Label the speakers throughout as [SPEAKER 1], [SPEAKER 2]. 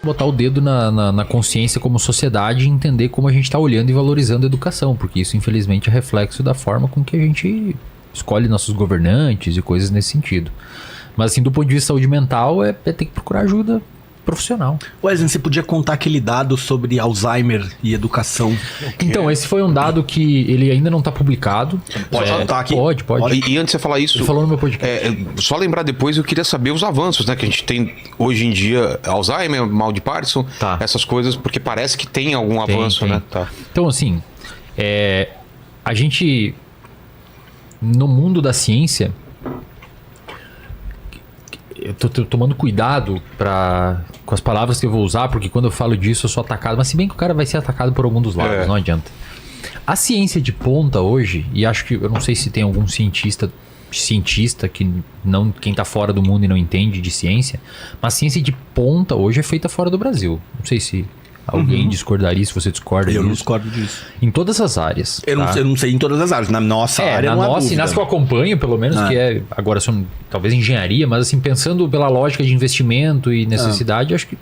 [SPEAKER 1] botar o dedo na consciência como sociedade e entender como a gente está olhando e valorizando a educação, porque isso, infelizmente, é reflexo da forma com que a gente escolhe nossos governantes e coisas nesse sentido. Mas, assim, do ponto de vista de saúde mental, é ter que procurar ajuda profissional.
[SPEAKER 2] Wesley, você podia contar aquele dado sobre Alzheimer e educação?
[SPEAKER 1] Então, esse foi um dado que ele ainda não está publicado.
[SPEAKER 2] Pode contar aqui?
[SPEAKER 1] Pode.
[SPEAKER 3] E antes de você falar isso...
[SPEAKER 1] Ele falou no meu podcast.
[SPEAKER 3] Só lembrar depois, eu queria saber os avanços, né? Que a gente tem hoje em dia, Alzheimer, mal de Parkinson, essas coisas, porque parece que tem algum avanço, né? Tá.
[SPEAKER 1] Então, assim, a gente, no mundo da ciência... Eu tô tomando cuidado com as palavras que eu vou usar, porque quando eu falo disso eu sou atacado. Mas se bem que o cara vai ser atacado por algum dos lados, não adianta. A ciência de ponta hoje, e acho que eu não sei se tem algum cientista que não, quem tá fora do mundo e não entende de ciência, mas a ciência de ponta hoje é feita fora do Brasil. Não sei se alguém discordaria, se você discorda disso.
[SPEAKER 2] Eu não discordo disso.
[SPEAKER 1] Em todas as áreas.
[SPEAKER 2] Eu não sei em todas as áreas. Na nossa área
[SPEAKER 1] na
[SPEAKER 2] não há
[SPEAKER 1] nossa,
[SPEAKER 2] dúvida.
[SPEAKER 1] e nas que eu acompanho, pelo menos, que é... Agora são talvez engenharia, mas assim, pensando pela lógica de investimento e necessidade, acho que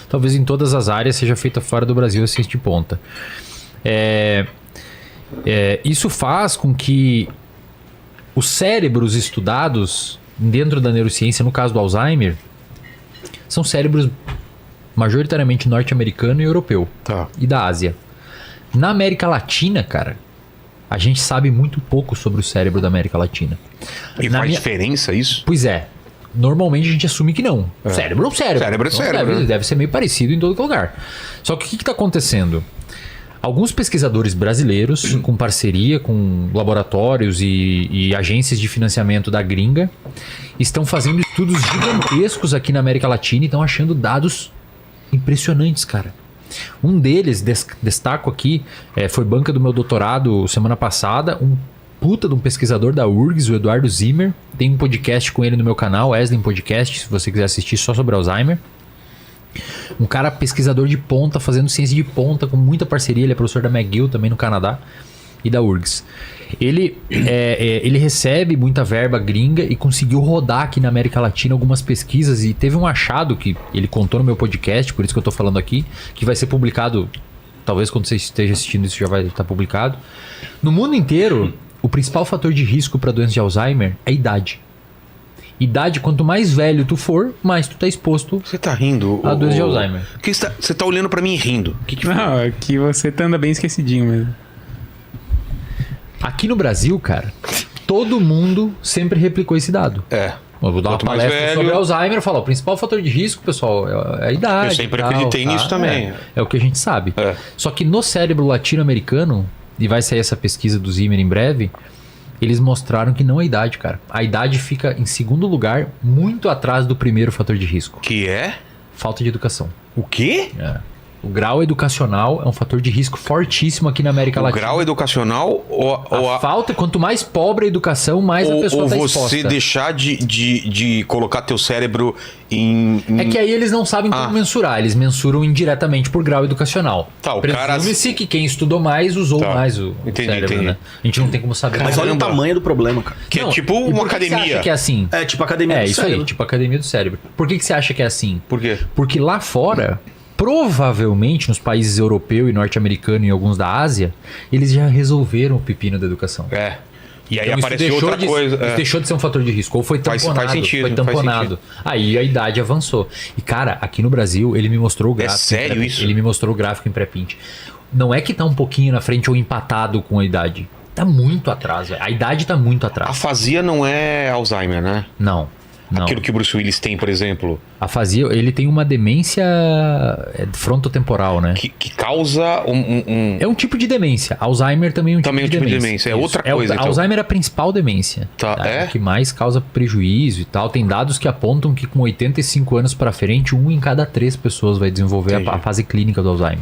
[SPEAKER 1] talvez em todas as áreas seja feita fora do Brasil a ciência de ponta. Isso faz com que os cérebros estudados dentro da neurociência, no caso do Alzheimer, são cérebros majoritariamente norte-americano e europeu. E da Ásia. Na América Latina, cara, a gente sabe muito pouco sobre o cérebro da América Latina.
[SPEAKER 3] E faz diferença isso?
[SPEAKER 1] Pois é. Normalmente a gente assume que não. Cérebro é um cérebro.
[SPEAKER 3] Cérebro é cérebro.
[SPEAKER 1] Né? Deve ser meio parecido em todo lugar. Só que o que está acontecendo? Alguns pesquisadores brasileiros, com parceria com laboratórios e agências de financiamento da gringa, estão fazendo estudos gigantescos aqui na América Latina e estão achando dados impressionantes, cara. Um deles, destaco aqui, foi banca do meu doutorado semana passada, um puta de um pesquisador da URGS, o Eduardo Zimmer. Tem um podcast com ele no meu canal, Wesley Podcast, se você quiser assistir só sobre Alzheimer. Um cara pesquisador de ponta, fazendo ciência de ponta, com muita parceria. Ele é professor da McGill também no Canadá e da URGS. Ele recebe muita verba gringa e conseguiu rodar aqui na América Latina algumas pesquisas, e teve um achado que ele contou no meu podcast, por isso que eu tô falando aqui, que vai ser publicado, talvez quando você esteja assistindo isso já vai estar publicado. No mundo inteiro, o principal fator de risco para doença de Alzheimer é a idade. Idade, quanto mais velho tu for, mais tu tá exposto.
[SPEAKER 3] Você tá rindo?
[SPEAKER 1] A doença de Alzheimer.
[SPEAKER 3] Você tá olhando pra mim rindo.
[SPEAKER 4] Não, é que você anda bem esquecidinho mesmo.
[SPEAKER 1] Aqui no Brasil, cara, todo mundo sempre replicou esse dado. Eu vou dar uma palestra sobre Alzheimer e falar, o principal fator de risco, pessoal, é a idade.
[SPEAKER 3] Eu sempre acreditei nisso também.
[SPEAKER 1] É o que a gente sabe. Só que no cérebro latino-americano, e vai sair essa pesquisa do Zimmer em breve, eles mostraram que não é a idade, cara. A idade fica em segundo lugar, muito atrás do primeiro fator de risco.
[SPEAKER 3] Que é?
[SPEAKER 1] Falta de educação.
[SPEAKER 3] O quê?
[SPEAKER 1] O grau educacional é um fator de risco fortíssimo aqui na América Latina.
[SPEAKER 3] O grau educacional ou
[SPEAKER 1] a falta, quanto mais pobre a educação, mais a pessoa está exposta.
[SPEAKER 3] Ou você deixar de colocar teu cérebro em...
[SPEAKER 1] É que aí eles não sabem como mensurar. Eles mensuram indiretamente por grau educacional. Presume-se que quem estudou mais usou mais o cérebro, né? A gente não tem como saber.
[SPEAKER 2] Mas olha o tamanho do problema, cara.
[SPEAKER 3] Que é tipo uma academia.
[SPEAKER 1] Você acha que é assim?
[SPEAKER 2] É tipo academia do cérebro.
[SPEAKER 1] É isso aí, tipo academia do cérebro. Por que você acha que é assim?
[SPEAKER 3] Por quê?
[SPEAKER 1] Porque lá fora... Provavelmente nos países europeu e norte-americano e alguns da Ásia, eles já resolveram o pepino da educação.
[SPEAKER 3] E aí
[SPEAKER 1] então,
[SPEAKER 3] apareceu outra coisa.
[SPEAKER 1] Isso deixou de ser um fator de risco. Ou foi tamponado.
[SPEAKER 3] Faz sentido,
[SPEAKER 1] foi tamponado. Aí a idade avançou. E cara, aqui no Brasil, ele me mostrou o gráfico.
[SPEAKER 3] É sério isso?
[SPEAKER 1] Ele me mostrou o gráfico em pré-print. Não é que tá um pouquinho na frente ou empatado com a idade. Tá muito atrás, velho. A idade tá muito atrás.
[SPEAKER 3] Afasia não é Alzheimer, né?
[SPEAKER 1] Não.
[SPEAKER 3] Aquilo que o Bruce Willis tem, por exemplo.
[SPEAKER 1] Afasia, ele tem uma demência frontotemporal, né?
[SPEAKER 3] Que causa
[SPEAKER 1] É um tipo de demência. Alzheimer também é um tipo de demência.
[SPEAKER 3] É outra coisa.
[SPEAKER 1] Então. Alzheimer é a principal demência.
[SPEAKER 3] É?
[SPEAKER 1] O que mais causa prejuízo e tal. Tem dados que apontam que com 85 anos pra frente, 1 em cada 3 pessoas vai desenvolver a fase clínica do Alzheimer.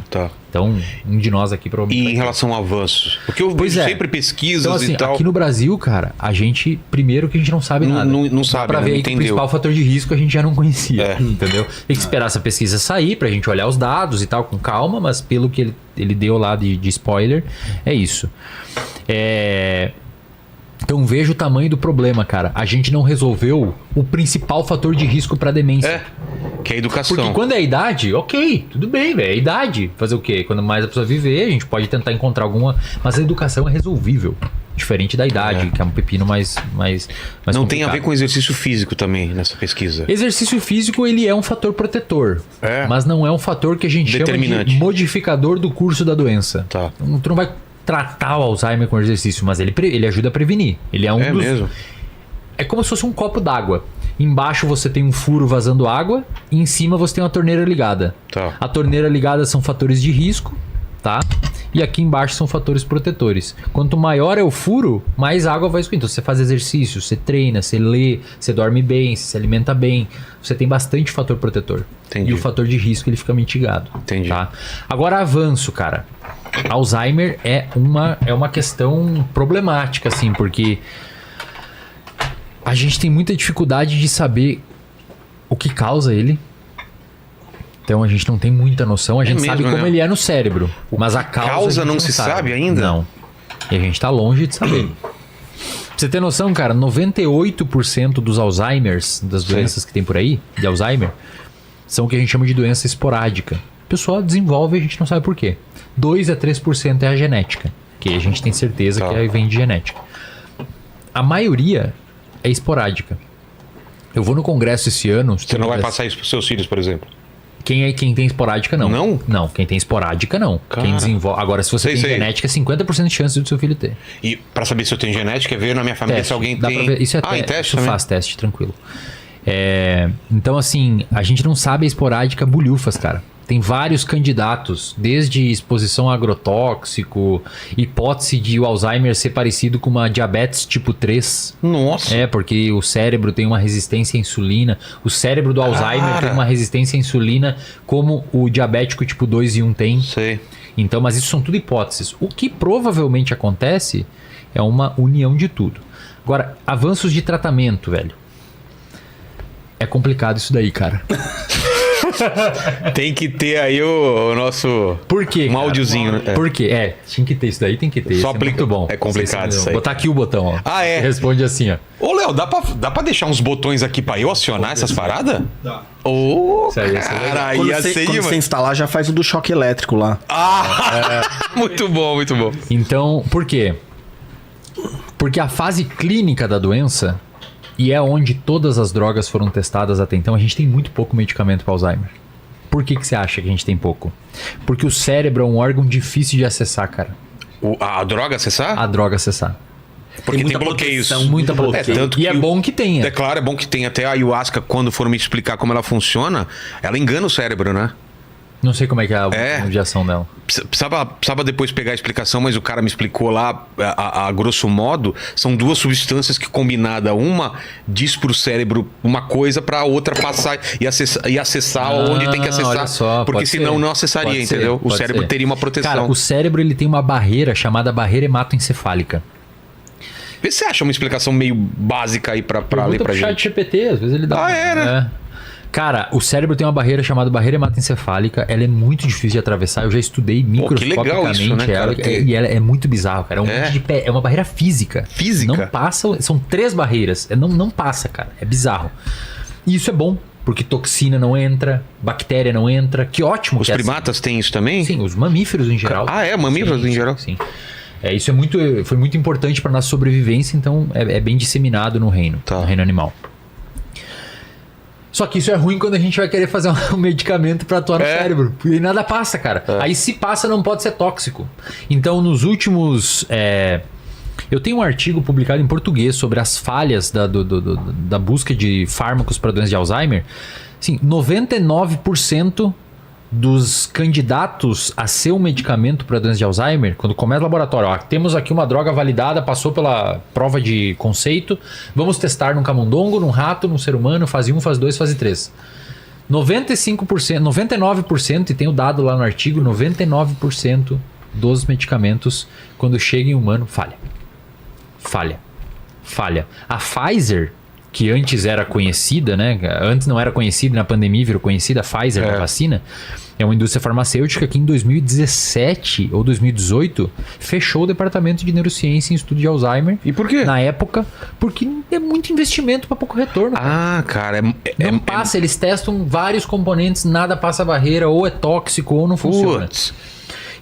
[SPEAKER 1] Então, um de nós aqui provavelmente...
[SPEAKER 3] E em relação a avanços? Porque eu vejo sempre pesquisas então, assim, e tal.
[SPEAKER 1] Aqui no Brasil, cara, a gente... Primeiro que a gente não sabe nada.
[SPEAKER 3] Não sabe,
[SPEAKER 1] pra ver aí que o principal fator de risco a gente já não conhecia. Entendeu? Tem que esperar essa pesquisa sair pra gente olhar os dados e tal com calma, mas pelo que ele deu lá de spoiler, é isso. Então veja o tamanho do problema, cara. A gente não resolveu o principal fator de risco pra demência.
[SPEAKER 3] Que é a educação.
[SPEAKER 1] Porque quando é a idade, ok, tudo bem, velho. É a idade. Fazer o quê? Quando mais a pessoa viver, a gente pode tentar encontrar alguma... Mas a educação é resolvível. Diferente da idade, que é um pepino mais
[SPEAKER 3] não
[SPEAKER 1] complicado.
[SPEAKER 3] tem a ver com exercício físico também, nessa pesquisa.
[SPEAKER 1] Exercício físico, ele é um fator protetor. Mas não é um fator que a gente chama de modificador do curso da doença.
[SPEAKER 3] Tá.
[SPEAKER 1] Tu não vai tratar o Alzheimer com exercício, mas ele ajuda a prevenir. Ele é um dos...
[SPEAKER 3] mesmo?
[SPEAKER 1] É como se fosse um copo d'água. Embaixo você tem um furo vazando água e em cima você tem uma torneira ligada.
[SPEAKER 3] Tá.
[SPEAKER 1] A torneira ligada são fatores de risco, tá? E aqui embaixo são fatores protetores. Quanto maior é o furo, mais água vai escorrer. Então você faz exercício, você treina, você lê, você dorme bem, você se alimenta bem. Você tem bastante fator protetor.
[SPEAKER 3] Entendi.
[SPEAKER 1] E o fator de risco ele fica mitigado.
[SPEAKER 3] Entendi.
[SPEAKER 1] Tá? Agora avanço, cara. Alzheimer é uma questão problemática, assim, porque a gente tem muita dificuldade de saber o que causa ele. Então a gente não tem muita noção. A gente sabe como ele é no cérebro. Mas a causa
[SPEAKER 3] não se sabe ainda?
[SPEAKER 1] Não. E a gente tá longe de saber. Pra você ter noção, cara, 98% dos Alzheimers, das doenças que tem por aí, de Alzheimer, são o que a gente chama de doença esporádica. A pessoa desenvolve e a gente não sabe por quê. 2 a 3% é a genética, que a gente tem certeza que vem de genética. A maioria é esporádica. Eu vou no congresso esse ano...
[SPEAKER 3] Você não vai passar isso pros seus filhos, por exemplo?
[SPEAKER 1] Quem tem esporádica, não.
[SPEAKER 3] Não?
[SPEAKER 1] Não, quem tem esporádica, não.
[SPEAKER 3] Cara.
[SPEAKER 1] Quem desenvolve... Agora, se você tem genética, é 50% de chance do seu filho ter.
[SPEAKER 3] E pra saber se eu tenho genética, é ver na minha família se alguém tem...
[SPEAKER 1] Ver. Isso é
[SPEAKER 3] em teste
[SPEAKER 1] isso
[SPEAKER 3] também?
[SPEAKER 1] Faz teste, tranquilo. Então, assim, a gente não sabe a esporádica bulhufas, cara. Tem vários candidatos, desde exposição a agrotóxico, hipótese de o Alzheimer ser parecido com uma diabetes tipo 3.
[SPEAKER 3] Nossa!
[SPEAKER 1] Porque o cérebro tem uma resistência à insulina. O cérebro do Alzheimer tem uma resistência à insulina como o diabético tipo 2 e 1 tem.
[SPEAKER 3] Sei.
[SPEAKER 1] Então, mas isso são tudo hipóteses. O que provavelmente acontece é uma união de tudo. Agora, avanços de tratamento, velho. É complicado isso daí, cara.
[SPEAKER 3] Tem que ter aí o nosso...
[SPEAKER 1] Por quê?
[SPEAKER 3] Um áudiozinho, né?
[SPEAKER 1] Por quê? Tinha que ter isso daí, tem que ter.
[SPEAKER 3] Só
[SPEAKER 1] isso é muito bom.
[SPEAKER 3] É complicado isso aí.
[SPEAKER 1] Botar aqui o botão, ó.
[SPEAKER 3] Ah, é?
[SPEAKER 1] Responde assim, ó.
[SPEAKER 3] Ô, Léo, dá pra deixar uns botões aqui pra eu acionar essas paradas? Dá. Ô,
[SPEAKER 1] isso aí,
[SPEAKER 3] cara,
[SPEAKER 2] quando
[SPEAKER 3] ia
[SPEAKER 2] você,
[SPEAKER 3] ser...
[SPEAKER 2] quando você instalar, já faz o do choque elétrico lá.
[SPEAKER 3] Muito bom, muito bom.
[SPEAKER 1] Então, por quê? Porque a fase clínica da doença, e é onde todas as drogas foram testadas até então, a gente tem muito pouco medicamento para Alzheimer. Por que você acha que a gente tem pouco? Porque o cérebro é um órgão difícil de acessar, cara.
[SPEAKER 3] A droga acessar?
[SPEAKER 1] A droga acessar.
[SPEAKER 3] Porque tem bloqueios.
[SPEAKER 1] Muita bloqueio.
[SPEAKER 3] Tanto
[SPEAKER 1] e é bom que tenha.
[SPEAKER 3] É claro, é bom que tenha. Até a ayahuasca, quando for me explicar como ela funciona, ela engana o cérebro, né?
[SPEAKER 1] Não sei como é que é a de ação dela.
[SPEAKER 3] Precisava depois pegar a explicação, mas o cara me explicou lá, a grosso modo, são duas substâncias que combinada, uma diz pro cérebro uma coisa pra outra passar e acessar onde tem que acessar.
[SPEAKER 1] Olha só,
[SPEAKER 3] porque senão não acessaria, entendeu? O cérebro teria uma proteção.
[SPEAKER 1] Cara, o cérebro ele tem uma barreira chamada barreira hematoencefálica.
[SPEAKER 3] Vê se você acha uma explicação meio básica aí pra ler pra gente.
[SPEAKER 1] Chat GPT, às vezes ele dá.
[SPEAKER 3] Né?
[SPEAKER 1] Cara, o cérebro tem uma barreira chamada barreira hematoencefálica. Ela é muito difícil de atravessar. Eu já estudei microscopicamente
[SPEAKER 3] isso, né,
[SPEAKER 1] ela. E ela é muito bizarro, cara. É uma barreira física.
[SPEAKER 3] Física?
[SPEAKER 1] Não passa. São 3 barreiras. Não passa, cara. É bizarro. E isso é bom, porque toxina não entra, bactéria não entra. Que ótimo.
[SPEAKER 3] Os primatas têm isso também?
[SPEAKER 1] Sim, os mamíferos em geral.
[SPEAKER 3] Mamíferos em geral?
[SPEAKER 1] Sim. Isso foi muito importante para nossa sobrevivência, então é bem disseminado no reino animal. Só que isso é ruim quando a gente vai querer fazer um medicamento para atuar no cérebro. E nada passa, cara. Aí se passa, não pode ser tóxico. Então, nos últimos... eu tenho um artigo publicado em português sobre as falhas da busca de fármacos para doença de Alzheimer. Assim, 99% dos candidatos a ser um medicamento para doença de Alzheimer, quando começa o laboratório, temos aqui uma droga validada, passou pela prova de conceito, vamos testar num camundongo, num rato, num ser humano, fase 1, fase 2, fase 3. 95%, 99%, e tem o dado lá no artigo, 99% dos medicamentos, quando chega em humano, falha. A Pfizer que antes era conhecida, né? Antes não era conhecida, na pandemia virou conhecida, a Pfizer, a vacina. É uma indústria farmacêutica que em 2017 ou 2018 fechou o departamento de neurociência em estudo de Alzheimer.
[SPEAKER 3] E por quê?
[SPEAKER 1] Na época, porque é muito investimento para pouco retorno.
[SPEAKER 3] Ah, cara.
[SPEAKER 1] Não passa, eles testam vários componentes, nada passa a barreira, ou é tóxico ou não funciona.
[SPEAKER 3] Putz.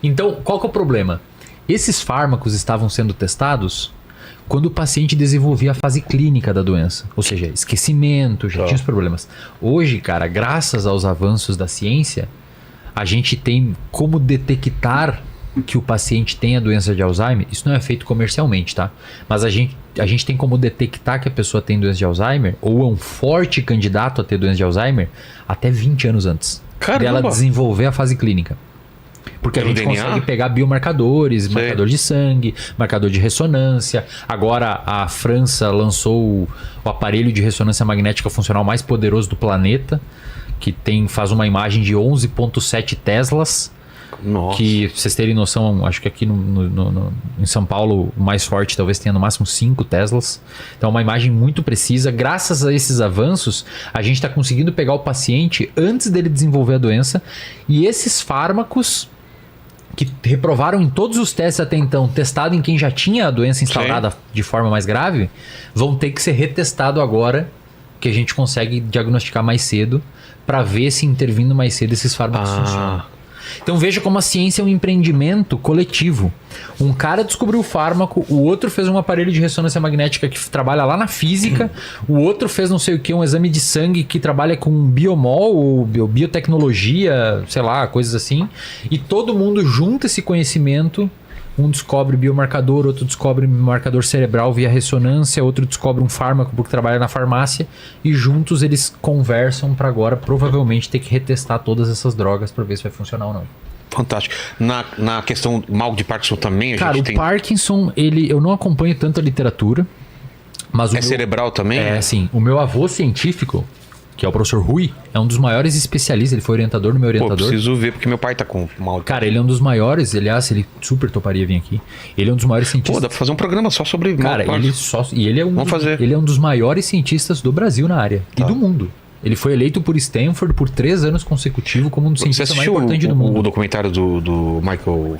[SPEAKER 1] Então, qual que é o problema? Esses fármacos estavam sendo testados quando o paciente desenvolvia a fase clínica da doença. Ou seja, esquecimento, já tinha os problemas. Hoje, cara, graças aos avanços da ciência, a gente tem como detectar que o paciente tem a doença de Alzheimer. Isso não é feito comercialmente, tá? Mas a gente tem como detectar que a pessoa tem doença de Alzheimer ou é um forte candidato a ter doença de Alzheimer até 20 anos antes dela desenvolver a fase clínica. Porque
[SPEAKER 3] Pelo
[SPEAKER 1] a gente
[SPEAKER 3] DNA?
[SPEAKER 1] consegue pegar biomarcadores, marcador de sangue, marcador de ressonância. Agora a França lançou o aparelho de ressonância magnética funcional mais poderoso do planeta, que faz uma imagem de 11,7 teslas.
[SPEAKER 3] Nossa.
[SPEAKER 1] Que, pra vocês terem noção, acho que aqui em São Paulo o mais forte talvez tenha no máximo 5 teslas. Então é uma imagem muito precisa. Graças a esses avanços, a gente está conseguindo pegar o paciente antes dele desenvolver a doença. E esses fármacos que reprovaram em todos os testes até então, testado em quem já tinha a doença instaurada de forma mais grave, vão ter que ser retestado agora, que a gente consegue diagnosticar mais cedo, para ver se intervindo mais cedo esses fármacos funcionam. Então veja como a ciência é um empreendimento coletivo. Um cara descobriu o fármaco, o outro fez um aparelho de ressonância magnética que trabalha lá na física, o outro fez não sei o que, um exame de sangue que trabalha com biomol ou biotecnologia, sei lá, coisas assim. E todo mundo junta esse conhecimento. Um descobre biomarcador, outro descobre marcador cerebral via ressonância, outro descobre um fármaco porque trabalha na farmácia, e juntos eles conversam para agora provavelmente ter que retestar todas essas drogas para ver se vai funcionar ou não.
[SPEAKER 3] Fantástico. Na questão mal de Parkinson também, a
[SPEAKER 1] Cara,
[SPEAKER 3] gente
[SPEAKER 1] o
[SPEAKER 3] tem...
[SPEAKER 1] Parkinson, eu não acompanho tanta literatura, mas
[SPEAKER 3] cerebral também?
[SPEAKER 1] É, sim. O meu avô científico, que é o professor Rui, é um dos maiores especialistas, ele foi orientador do meu
[SPEAKER 3] Pô,
[SPEAKER 1] orientador.
[SPEAKER 3] preciso ver, porque meu pai tá com mal.
[SPEAKER 1] Cara, ele é um dos maiores, aliás, ele super toparia vir aqui. Ele é um dos maiores cientistas.
[SPEAKER 3] Pô, dá pra fazer um programa só sobre
[SPEAKER 1] Cara,
[SPEAKER 3] mal de
[SPEAKER 1] ele é
[SPEAKER 3] Vamos fazer.
[SPEAKER 1] Ele é um dos maiores cientistas do Brasil na área e do mundo. Ele foi eleito por Stanford por 3 anos consecutivos como um dos cientistas mais importantes do mundo.
[SPEAKER 3] O documentário do Michael